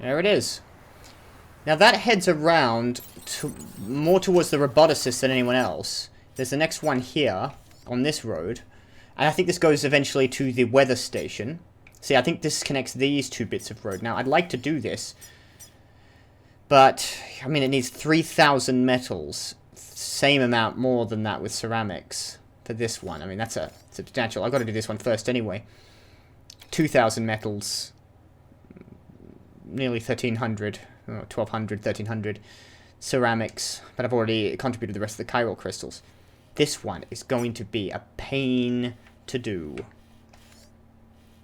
There it is. Now that heads around more towards the roboticist than anyone else. There's the next one here on this road. And I think this goes eventually to the weather station. See, I think this connects these two bits of road. Now, I'd like to do this. But, I mean, it needs 3,000 metals. Same amount more than that with ceramics for this one. I mean, that's a substantial. I've got to do this one first anyway. 2,000 metals. Nearly 1,300. 1,200, 1,300 ceramics. But I've already contributed the rest of the chiral crystals. This one is going to be a pain to do.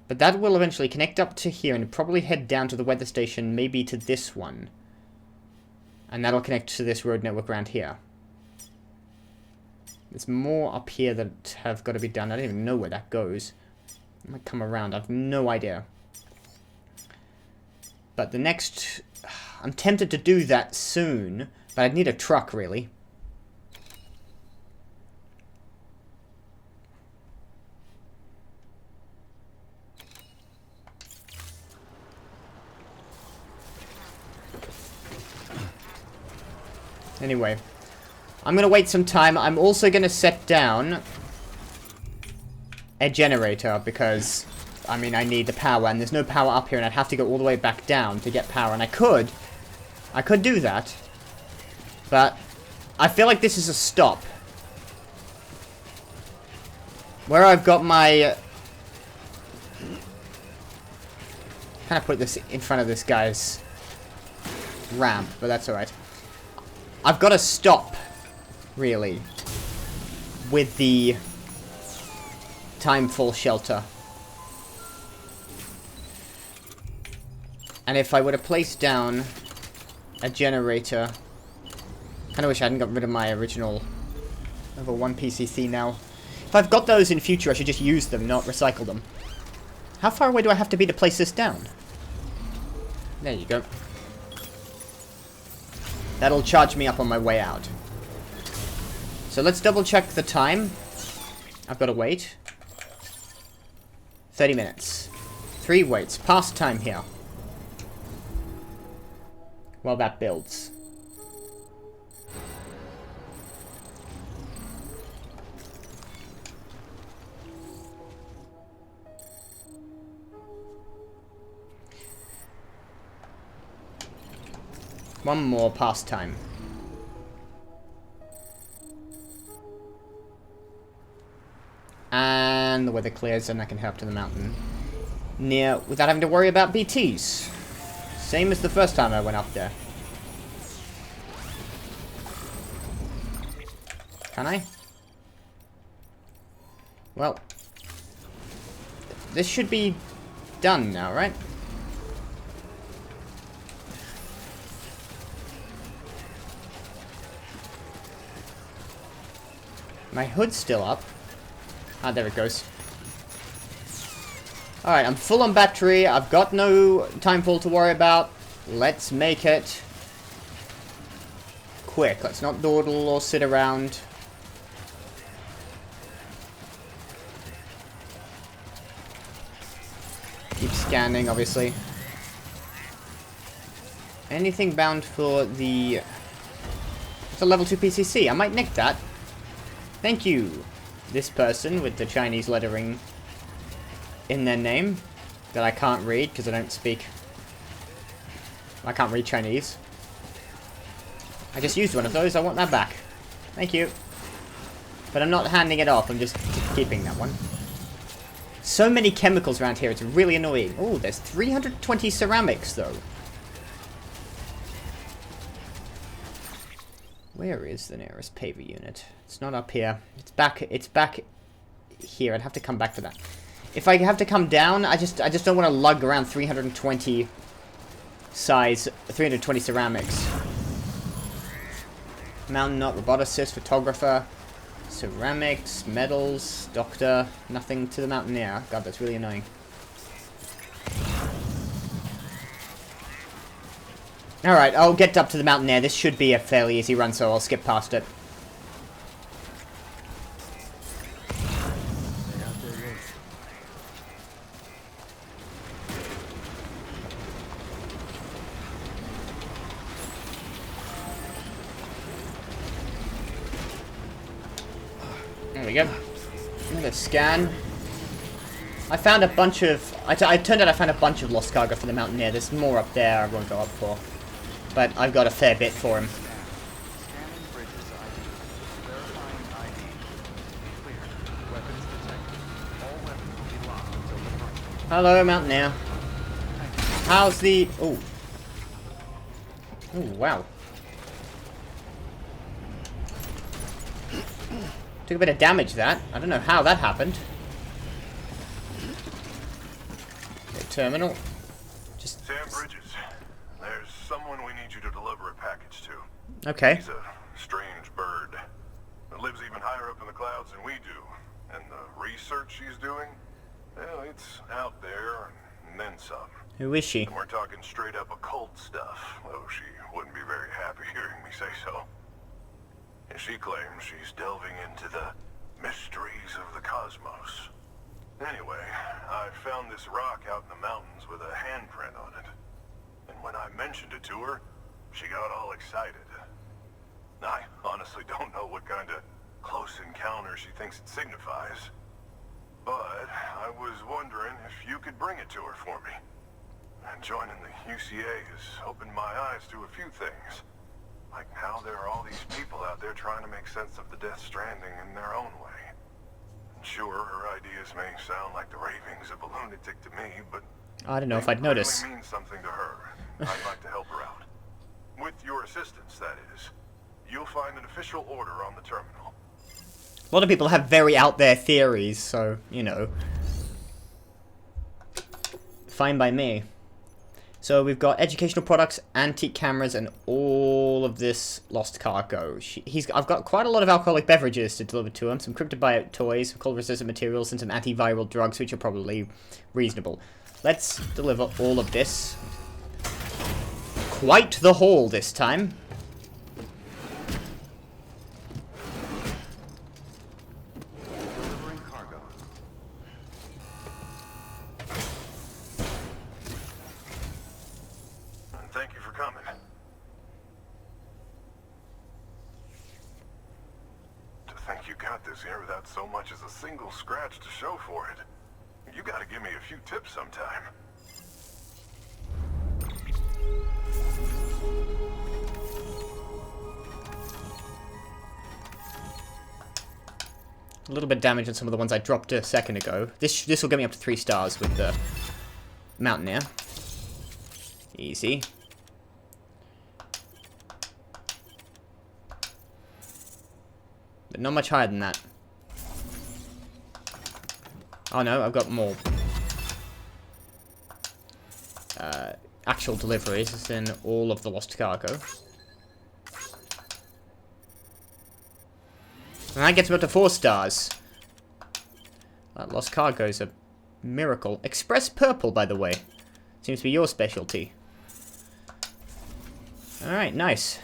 But that will eventually connect up to here and probably head down to the weather station, maybe to this one. And that'll connect to this road network around here. There's more up here that have got to be done. I don't even know where that goes. It might come around. I have no idea. But the next... I'm tempted to do that soon, but I'd need a truck, really. Anyway, I'm going to wait some time. I'm also going to set down a generator because, I mean, I need the power. And there's no power up here and I'd have to go all the way back down to get power. And I could do that. But I feel like this is a stop. Where I've got my... kind of put this in front of this guy's ramp, but that's alright. I've got to stop, really, with the timefall shelter. And if I were to place down a generator... kind of wish I hadn't got rid of my original level 1 PCC now. If I've got those in future, I should just use them, not recycle them. How far away do I have to be to place this down? There you go. That'll charge me up on my way out. So let's double check the time. I've got to wait. 30 minutes. 3 waits. Past time here. While that builds. One more pastime. And the weather clears and I can head up to the mountain near without having to worry about BTs. Same as the first time I went up there. Can I? Well, this should be done now, right? My hood's still up. Ah, there it goes. Alright, I'm full on battery. I've got no timefall to worry about. Let's make it quick. Let's not dawdle or sit around. Keep scanning, obviously. Anything bound for the... it's a level 2 PCC. I might nick that. Thank you, this person with the Chinese lettering in their name that I can't read because I don't speak. I can't read Chinese. I just used one of those. I want that back. Thank you. But I'm not handing it off. I'm just keeping that one. So many chemicals around here. It's really annoying. Oh, there's 320 ceramics, though. Where is the nearest paver unit? It's not up here. It's back here. I'd have to come back for that. If I have to come down, I just don't want to lug around 320 ceramics. Mountain nut, roboticist, photographer, ceramics, metals, doctor, nothing to the Mountaineer. God, that's really annoying. Alright, I'll get up to the Mountaineer. This should be a fairly easy run, so I'll skip past it. we go. Another scan. I found a bunch of... it turned out I found a bunch of lost cargo for the Mountaineer. There's more up there I won't go up for. But I've got a fair bit for him. Hello, Mountaineer. How's the... Oh. Oh, wow. Took a bit of damage, that. I don't know how that happened. Okay, terminal. Just... Sam Bridges. There's someone we need you to deliver a package to. Okay. He's a strange bird that lives even higher up in the clouds than we do. And the research she's doing, well, it's out there and then some. Who is she? And we're talking straight up occult stuff, though she wouldn't be very happy hearing me say so. And she claims she's delving into the mysteries of the cosmos. Anyway, I found this rock out in the mountains with a handprint on it. And when I mentioned it to her, she got all excited. I honestly don't know what kind of close encounter she thinks it signifies. But I was wondering if you could bring it to her for me. And joining the UCA has opened my eyes to a few things. Like how there are all these people out there trying to make sense of the Death Stranding in their own way. And sure, her ideas may sound like the ravings of a lunatic to me, but I don't know if I'd notice. It really means something to her. I'd like to help her out. With your assistance, that is. You'll find an official order on the terminal. A lot of people have very out there theories, so, you know. Fine by me. So we've got educational products, antique cameras, and all of this lost cargo. I've got quite a lot of alcoholic beverages to deliver to him, some cryptobiotic toys, some cold-resistant materials, and some antiviral drugs, which are probably reasonable. Let's deliver all of this. Quite the haul this time. Here without so much as a single scratch to show for it. You gotta give me a few tips sometime. A little bit of damage on some of the ones I dropped a second ago. This will get me up to 3 stars with the Mountaineer. Easy. But not much higher than that. Oh no, I've got more. Actual deliveries is in all of the lost cargo. And that gets me up to 4 stars. That lost cargo is a miracle. Express purple, by the way. Seems to be your specialty. Alright, nice.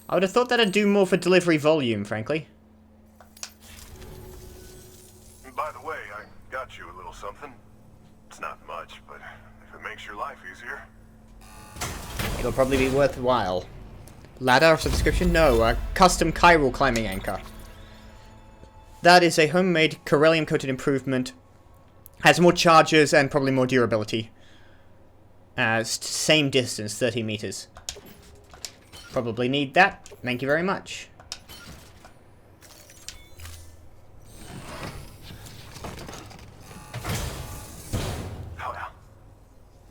I would have thought that'd do more for delivery volume, frankly. By the way, I got you a little something. It's not much, but if it makes your life easier. It'll probably be worthwhile. Ladder subscription? No, a custom chiral climbing anchor. That is a homemade Corellium-coated improvement. Has more charges and probably more durability. Same distance, 30 meters. Probably need that. Thank you very much. Oh, well.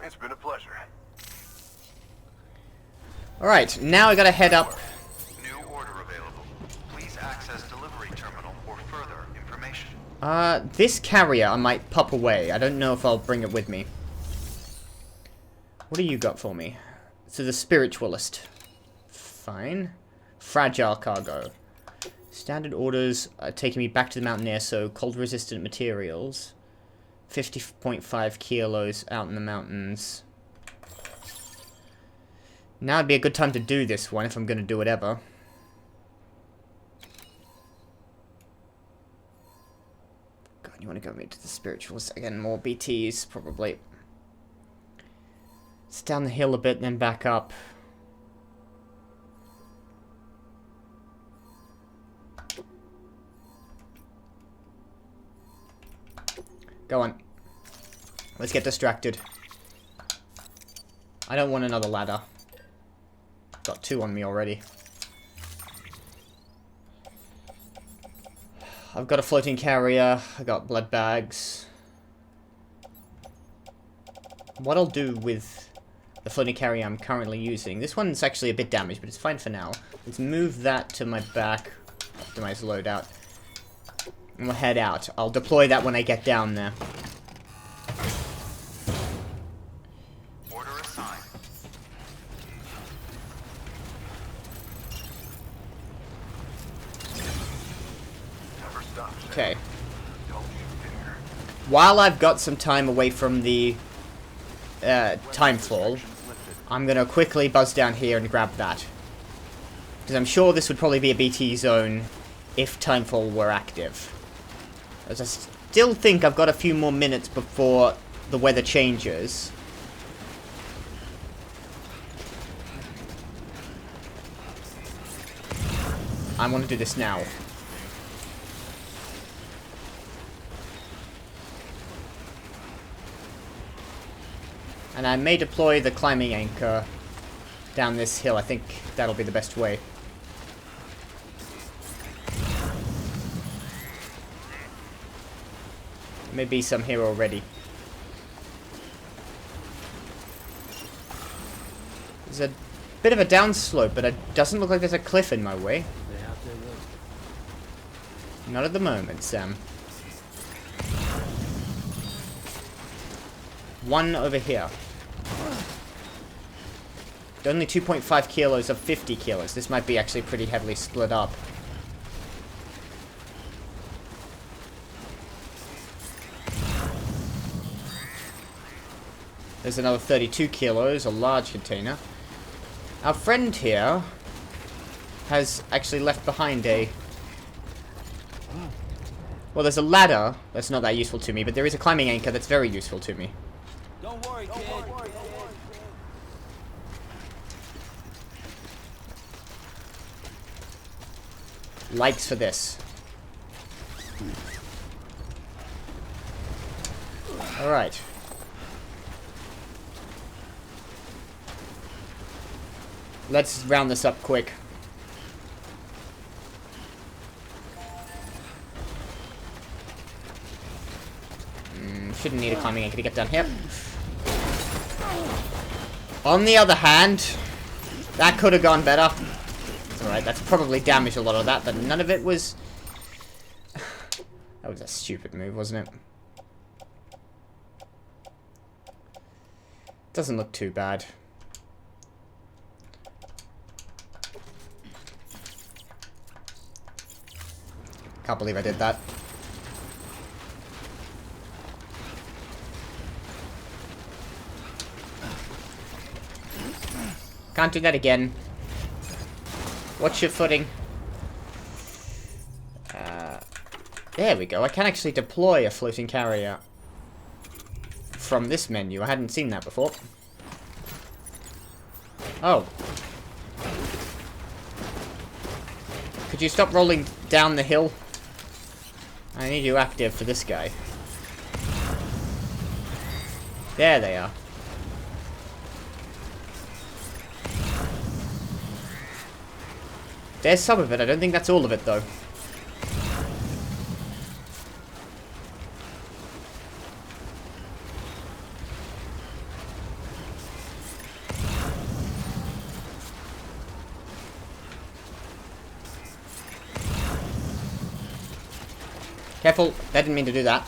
It's been a pleasure. Alright, now I gotta head up. New order available. Please access delivery terminal for further information. This carrier I might pop away. I don't know if I'll bring it with me. What do you got for me? So the Spiritualist. Fine. Fragile cargo. Standard orders are taking me back to the Mountaineer, so cold-resistant materials. 50.5 kilos out in the mountains. Now would be a good time to do this one, if I'm going to do it ever. God, you want to go me to the Spiritualist again? More BTs, probably. It's down the hill a bit, then back up. Go on. Let's get distracted. I don't want another ladder. Got 2 on me already. I've got a floating carrier. I got blood bags. What I'll do with the floating carrier I'm currently using. This one's actually a bit damaged, but it's fine for now. Let's move that to my back. Optimize loadout. And we'll head out. I'll deploy that when I get down there. Order assigned. Never stop, Sam. Okay. Don't you dare. While I've got some time away from the timefall, I'm gonna quickly buzz down here and grab that. Because I'm sure this would probably be a BT zone if timefall were active. As I still think I've got a few more minutes before the weather changes. I want to do this now. And I may deploy the climbing anchor down this hill. I think that'll be the best way. Maybe some here already. There's a bit of a downslope, but it doesn't look like there's a cliff in my way. Not at the moment, Sam. One over here. Only 2.5 kilos of 50 kilos. This might be actually pretty heavily split up. There's another 32 kilos, a large container. Our friend here has actually left behind a... Well, there's a ladder that's not that useful to me, but there is a climbing anchor that's very useful to me. Don't worry, kid. Likes for this. Alright. Let's round this up quick. Shouldn't need a climbing anchor to get down here. On the other hand, that could have gone better. Alright, that's probably damaged a lot of that, but none of it was... That was a stupid move, wasn't it? Doesn't look too bad. Can't believe I did that. Can't do that again. Watch your footing. There we go. I can actually deploy a floating carrier from this menu. I hadn't seen that before. Oh. Could you stop rolling down the hill? I need you active for this guy. There they are. There's some of it. I don't think that's all of it, though. Careful. I didn't mean to do that.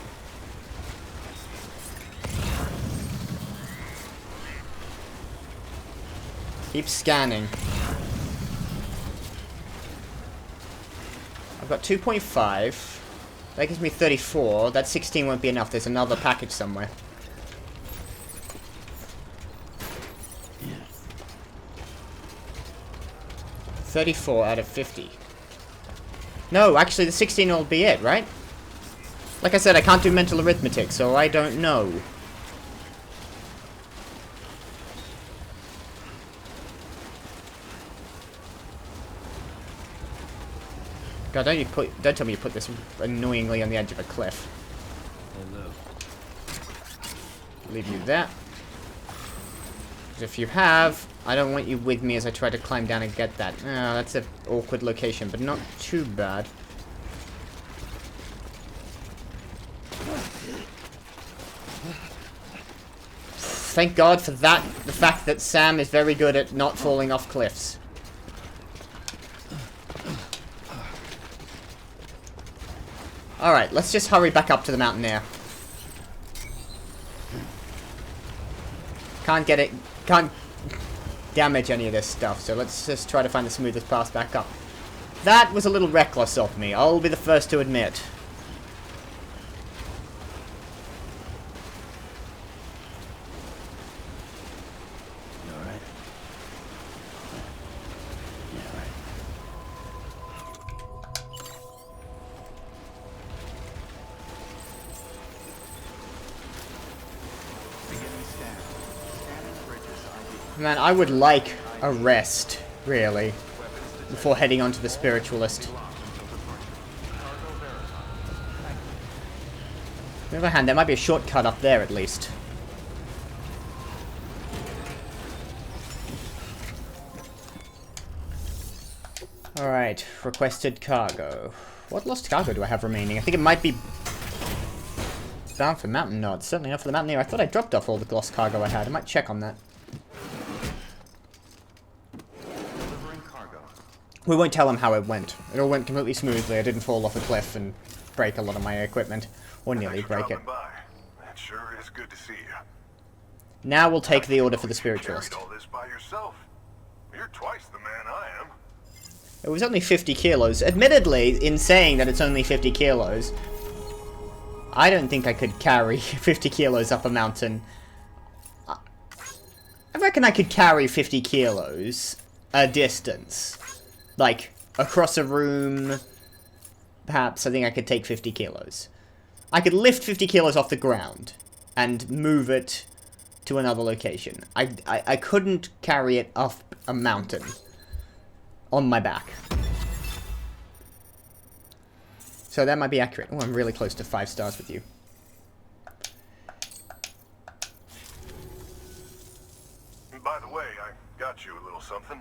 Keep scanning. I've got 2.5. That gives me 34. That 16 won't be enough. There's another package somewhere. Yeah. 34 out of 50. No, actually the 16 will be it, right? Like I said, I can't do mental arithmetic, so I don't know. God, don't tell me you put this annoyingly on the edge of a cliff. Hey, Lou. Leave you there. If you have, I don't want you with me as I try to climb down and get that. Oh, that's an awkward location, but not too bad. Thank God for that, the fact that Sam is very good at not falling off cliffs. Alright, let's just hurry back up to the Mountaineer. Can't get it, can't damage any of this stuff, so let's just try to find the smoothest path back up. That was a little reckless of me, I'll be the first to admit. Man, I would like a rest, really, before heading on to the Spiritualist. On the other hand, there might be a shortcut up there, at least. Alright, requested cargo. What lost cargo do I have remaining? I think it might be bound for Mountain Nod. Certainly not for the Mountaineer. I thought I dropped off all the lost cargo I had. I might check on that. We won't tell him how it went. It all went completely smoothly. I didn't fall off a cliff and break a lot of my equipment. Or nearly break it. It sure is good to see you. Now we'll take the order for the Spiritualist. All this by yourself. You're twice the man I am. It was only 50 kilos. Admittedly, in saying that it's only 50 kilos, I don't think I could carry 50 kilos up a mountain. I reckon I could carry 50 kilos a distance. Like, across a room, perhaps I think I could take 50 kilos. I could lift 50 kilos off the ground and move it to another location. I couldn't carry it up a mountain on my back. So that might be accurate. Oh, I'm really close to 5 stars with you. By the way, I got you a little something.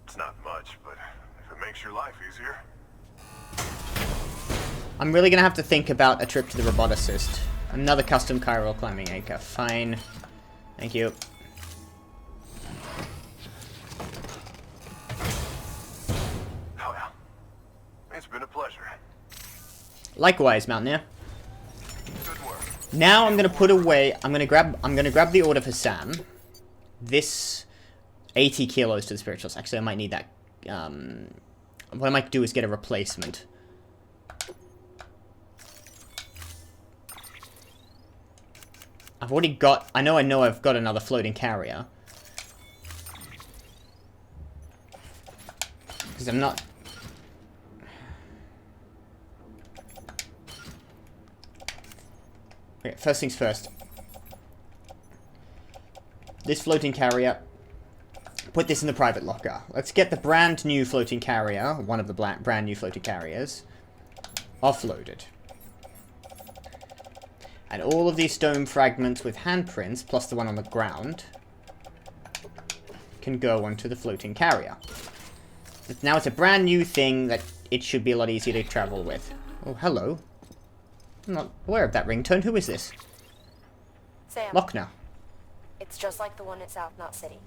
It's not much, but if it makes your life easier. I'm really gonna have to think about a trip to the roboticist. Another custom chiral climbing anchor. Fine. Thank you. Oh yeah. It's been a pleasure. Likewise, Mountaineer. Good work. Now I'm gonna put away. I'm gonna grab the order for Sam. This 80 kilos to the Spiritualist. Actually, I might need that. What I might do is get a replacement. I've already got... I know I've got another floating carrier. Because I'm not... Okay, first things first. This floating carrier... Put this in the private locker. Let's get the brand new floating carrier, one of the brand new floating carriers, offloaded. And all of these stone fragments with handprints, plus the one on the ground, can go onto the floating carrier. But now it's a brand new thing that it should be a lot easier to travel with. Oh, hello. I'm not aware of that ringtone. Who is this? Sam. Lochner. It's just like the one at South Knot City.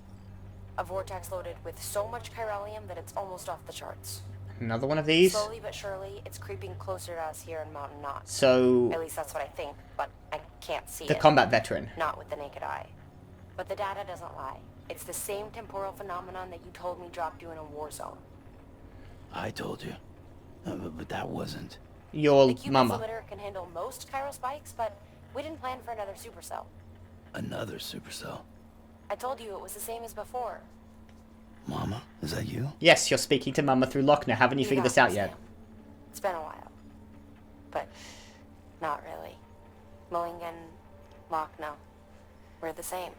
A vortex loaded with so much chiralium that it's almost off the charts. Another one of these? Slowly but surely, it's creeping closer to us here in Mountain Knot. So... At least that's what I think, but I can't see the it. combat veteran. Not with the naked eye. But the data doesn't lie. It's the same temporal phenomenon that you told me dropped you in a war zone. I told you. But that wasn't. Your The Cuban mama. emitter can handle most chiral spikes, but we didn't plan for another supercell. Another supercell. I told you it was the same as before. Mama, is that you? Yes, you're speaking to Mama through Lochner. Haven't you figured this out yet? Sam. It's been a while. But not really. Mulligan, Lochner, we're the same.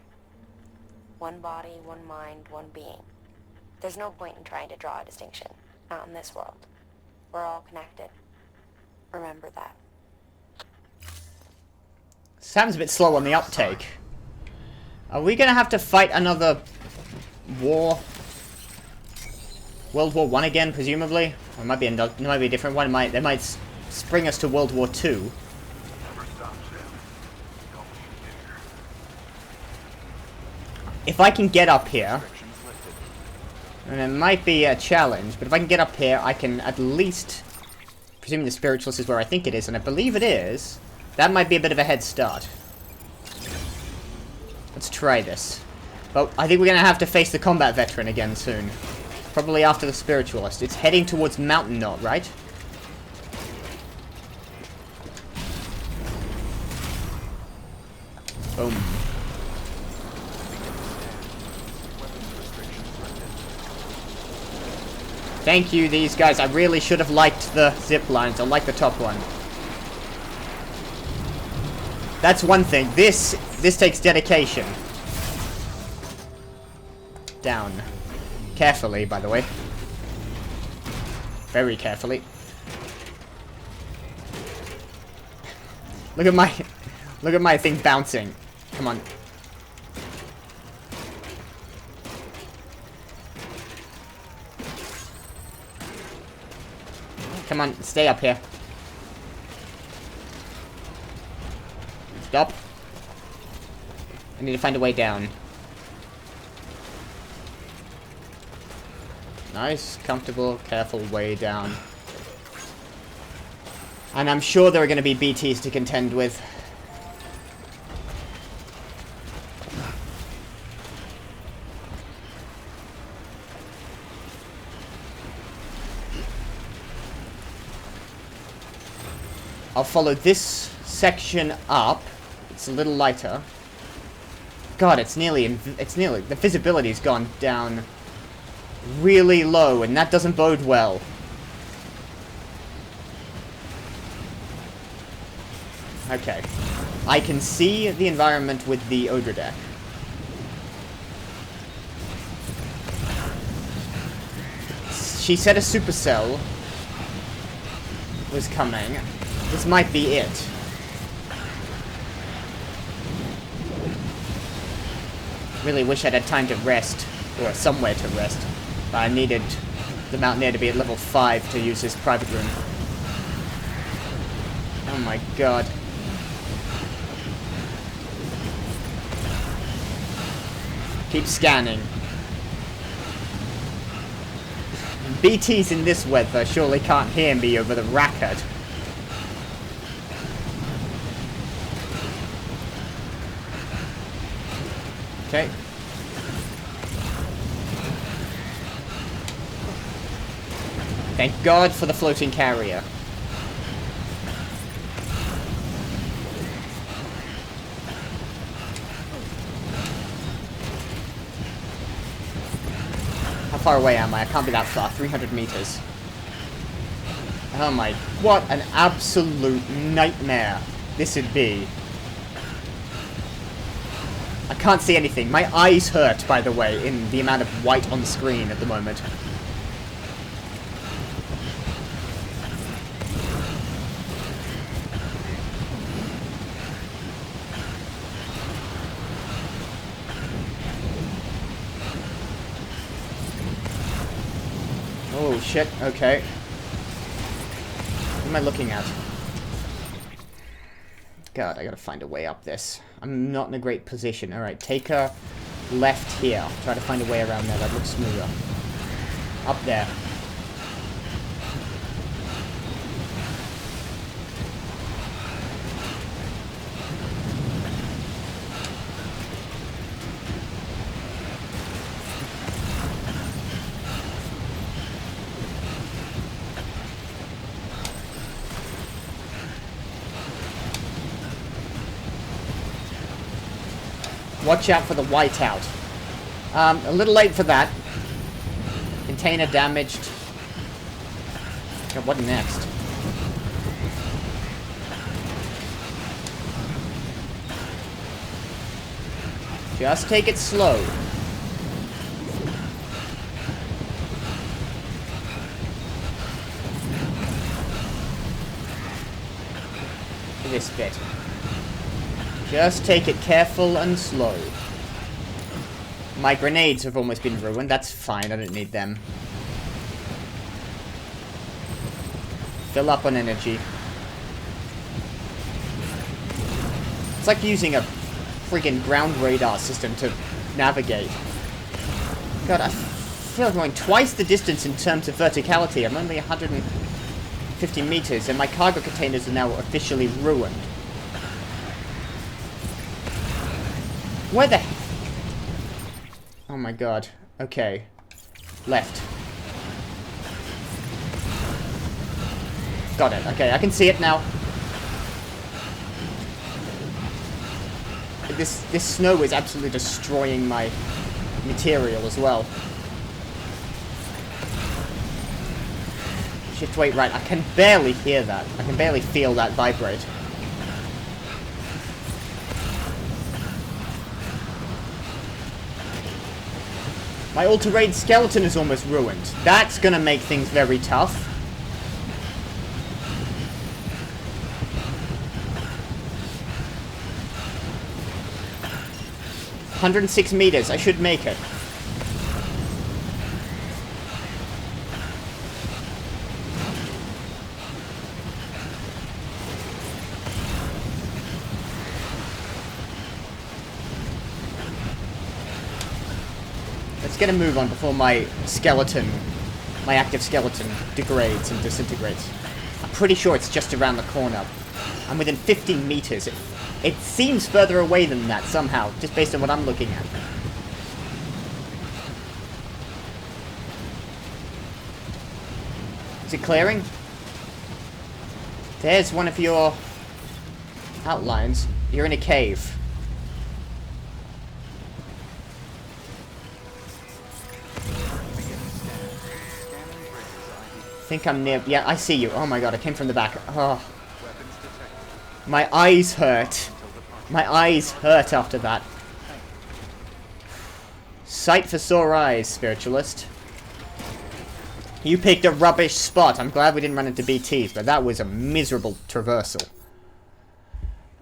One body, one mind, one being. There's no point in trying to draw a distinction. Not in this world. We're all connected. Remember that. Sam's a bit slow on the uptake. Are we gonna have to fight another war? World War I again, presumably? Or it might be a different one. They might spring us to World War II. Never stops him. Don't you dare. If I can get up here, and it might be a challenge, but if I can get up here, I can at least, presuming the Spiritualist is where I think it is, and I believe it is, that might be a bit of a head start. Let's try this. But I think we're going to have to face the combat veteran again soon. Probably after the Spiritualist. It's heading towards Mountaineer, right? Boom. Thank you, these guys. I really should have liked the zip lines. I like the top one. That's one thing. This takes dedication. Down. Carefully, by the way. Very carefully. Look at my thing bouncing. Come on. Come on, stay up here. Stop. I need to find a way down. Nice, comfortable, careful way down. And I'm sure there are going to be BTs to contend with. I'll follow this section up. It's a little lighter. God, it's nearly, the visibility's gone down really low, and that doesn't bode well. Okay. I can see the environment with the Odra deck. She said a supercell was coming. This might be it. Really wish I'd had time to rest, or somewhere to rest. But I needed the Mountaineer to be at level 5 to use his private room. Oh my god. Keep scanning. BTs in this weather surely can't hear me over the racket. Okay. Thank God for the floating carrier. How far away am I? I can't be that far. 300 meters. Oh my... What an absolute nightmare this would be. I can't see anything. My eyes hurt, by the way, in the amount of white on the screen at the moment. Oh, shit. Okay. What am I looking at? God, I gotta find a way up this. I'm not in a great position. Alright, take a left here. Try to find a way around there. That looks smoother. Up there. Watch out for the Whiteout. A little late for that. Container damaged. God, what next? Just take it slow. This bit. Just take it careful and slow. My grenades have almost been ruined. That's fine. I don't need them. Fill up on energy. It's like using a friggin' ground radar system to navigate. God, I feel like I'm going twice the distance in terms of verticality. I'm only 150 meters, and my cargo containers are now officially ruined. Where the... Oh my god. Okay. Left. Got it. Okay, I can see it now. This snow is absolutely destroying my material as well. Shift weight right. I can barely hear that. I can barely feel that vibrate. My all-terrain skeleton is almost ruined. That's gonna make things very tough. $106 meters. I should make it. Let's get a move on before my skeleton, my active skeleton, degrades and disintegrates. I'm pretty sure it's just around the corner. I'm within 15 meters. It seems further away than that somehow, just based on what I'm looking at. Is it clearing? There's one of your outlines. You're in a cave. I think I'm near... Yeah, I see you. Oh my god, I came from the back. Oh. My eyes hurt. My eyes hurt after that. Sight for sore eyes, Spiritualist. You picked a rubbish spot. I'm glad we didn't run into BTs, but that was a miserable traversal.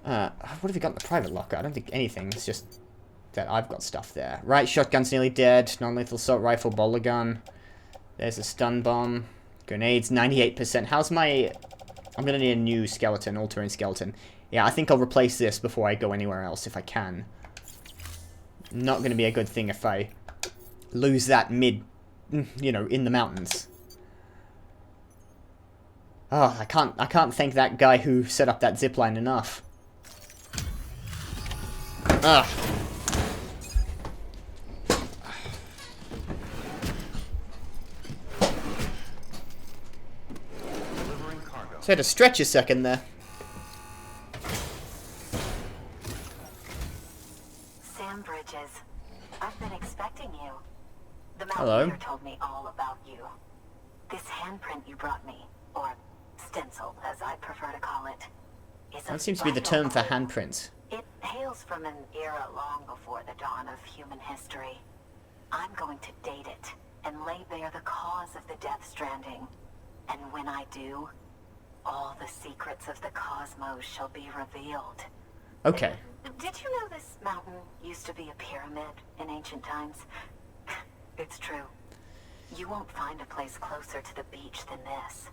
What have we got in the private locker? I don't think anything. It's just that I've got stuff there. Right, shotgun's nearly dead. Non-lethal assault rifle, bowler gun. There's a stun bomb. Grenades, 98%. How's my... I'm gonna need a new skeleton, all-terrain skeleton. Yeah, I think I'll replace this before I go anywhere else, if I can. Not gonna be a good thing if I lose that mid, you know, in the mountains. Oh, I can't thank that guy who set up that zipline enough. Ugh. So I had to stretch a second there. Sam Bridges, I've been expecting you. The Hello. Mountaineer told me all about you. This handprint you brought me, or stencil, as I prefer to call it, is That seems to be the term for handprints. It hails from an era long before the dawn of human history. I'm going to date it and lay bare the cause of the Death Stranding. And when I do, all the secrets of the cosmos shall be revealed. Okay. Did you know this mountain used to be a pyramid in ancient times? It's true. You won't find a place closer to the beach than this.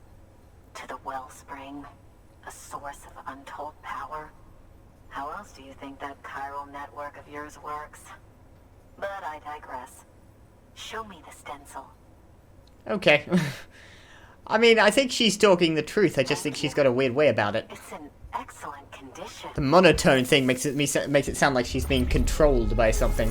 To the wellspring, a source of untold power. How else do you think that chiral network of yours works? But I digress. Show me the stencil. Okay. I mean, I think she's talking the truth. I just think she's got a weird way about it. It's in excellent condition. The monotone thing makes it sound like she's being controlled by something.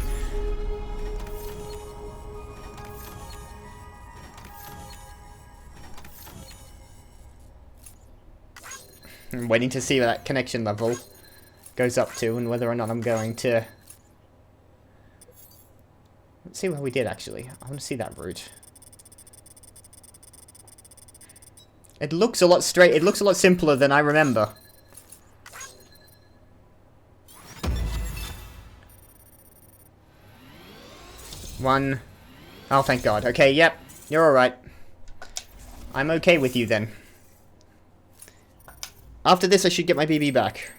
I'm waiting to see what that connection level goes up to and whether or not I'm going to... Let's see what we did, actually. I want to see that route. It looks a lot straight. It looks a lot simpler than I remember. One. Oh, thank God. Okay, yep. You're alright. I'm okay with you, then. After this, I should get my BB back.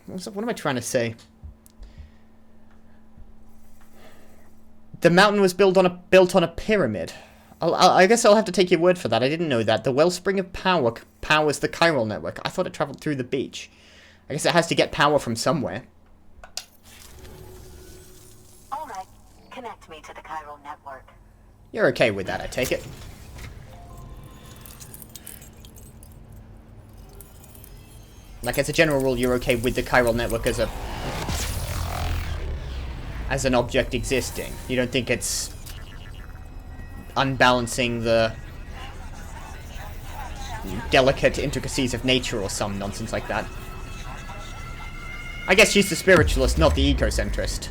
What am I trying to say? The mountain was built on a pyramid. I guess I'll have to take your word for that. I didn't know that. The wellspring of power powers the chiral network. I thought it traveled through the beach. I guess it has to get power from somewhere. All right, connect me to the chiral network. You're okay with that, I take it. Like, as a general rule, you're okay with the chiral network as an object existing. You don't think it's unbalancing the delicate intricacies of nature or some nonsense like that. I guess she's the spiritualist, not the ecocentrist.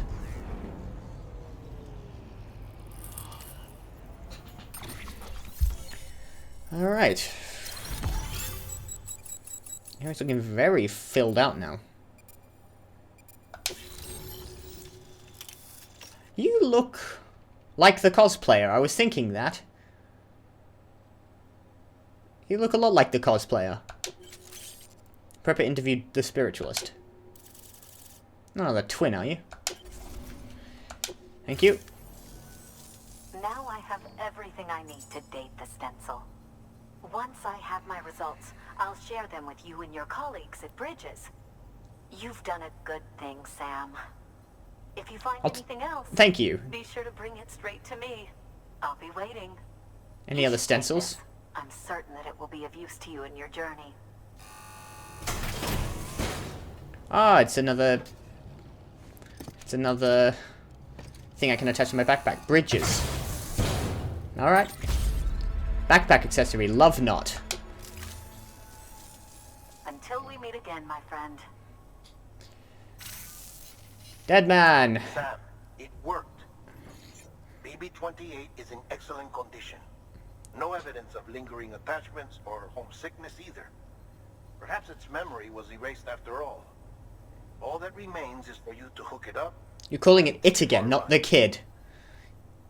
Alright. It's looking very filled out now. You look like the cosplayer. I was thinking that. You look a lot like the cosplayer. Prepper interviewed the spiritualist. Not another twin, are you? Thank you. Now I have everything I need to date the stencil. Once I have my results, I'll share them with you and your colleagues at Bridges. You've done a good thing, Sam. If you find anything else, thank you. Be sure to bring it straight to me. I'll be waiting. Any other stencils? I'm certain that it will be of use to you in your journey. Ah, it's another thing I can attach to my backpack. Bridges. Alright. Backpack accessory, love knot. Until we meet again, my friend. Deadman. Sam, it worked. BB-28 is in excellent condition. No evidence of lingering attachments or homesickness either. Perhaps its memory was erased after all. All that remains is for you to hook it up. You're calling it again, not the kid.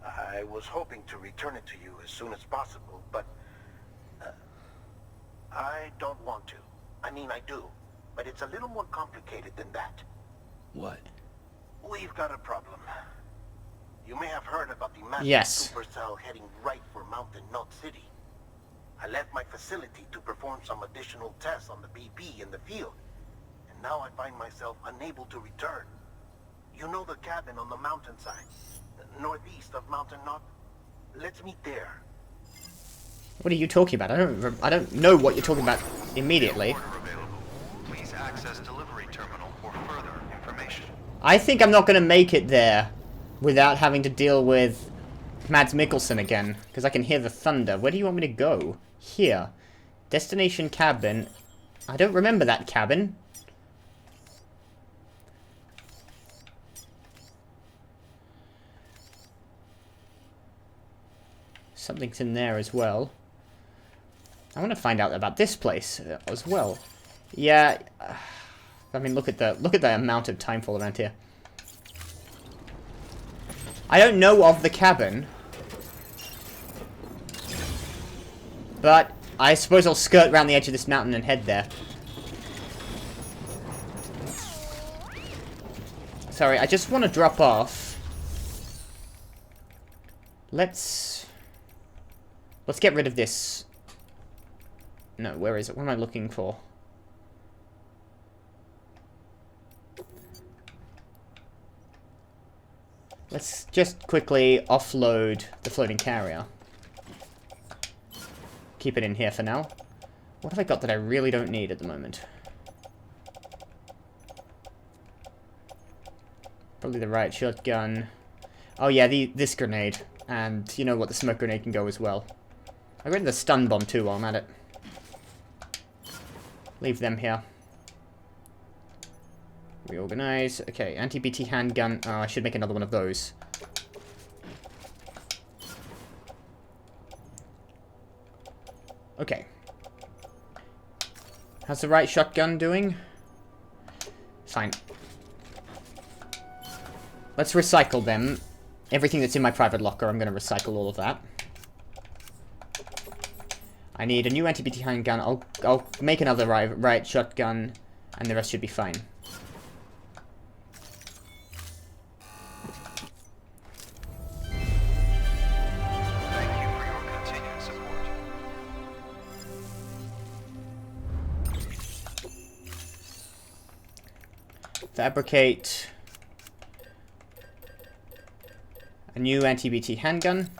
I was hoping to return it to you as soon as possible, but I don't want to. I mean, I do, but it's a little more complicated than that. What? We've got a problem. You may have heard about the massive supercell heading right for Mountain Knot City. I left my facility to perform some additional tests on the BP in the field, and now I find myself unable to return. You know the cabin on the mountainside, northeast of Mountain Knot? Let's meet there. What are you talking about? I don't know what you're talking about immediately. Please access delivery terminal for further information. I think I'm not going to make it there without having to deal with Mads Mikkelsen again, because I can hear the thunder. Where do you want me to go? Here. Destination cabin. I don't remember that cabin. Something's in there as well. I want to find out about this place as well. Yeah, I mean, look at the amount of timefall around here. I don't know of the cabin, but I suppose I'll skirt around the edge of this mountain and head there. Sorry, I just want to drop off. Let's get rid of this. No, where is it? What am I looking for? Let's just quickly offload the floating carrier. Keep it in here for now. What have I got that I really don't need at the moment? Probably the riot shotgun. Oh yeah, this grenade. And you know what, the smoke grenade can go as well. I got the stun bomb too while I'm at it. Leave them here. Reorganize. Okay, anti-BT handgun. Oh, I should make another one of those. Okay. How's the right shotgun doing? Fine. Let's recycle them. Everything that's in my private locker, I'm going to recycle all of that. I need a new anti-BT handgun. I'll make another riot shotgun, and the rest should be fine. Fabricate a new anti-BT handgun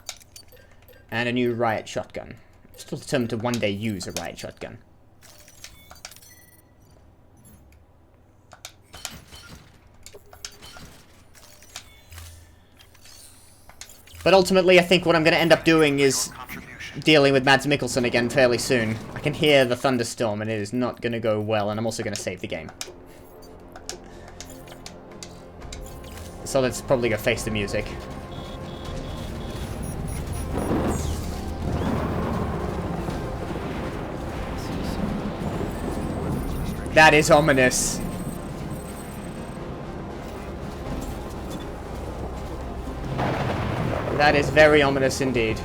and a new riot shotgun. I'm still determined to one day use a riot shotgun. But ultimately, I think what I'm going to end up doing is dealing with Mads Mikkelsen again fairly soon. I can hear the thunderstorm, and it is not going to go well, and I'm also going to save the game. So let's probably go face the music. That is ominous. That is very ominous indeed.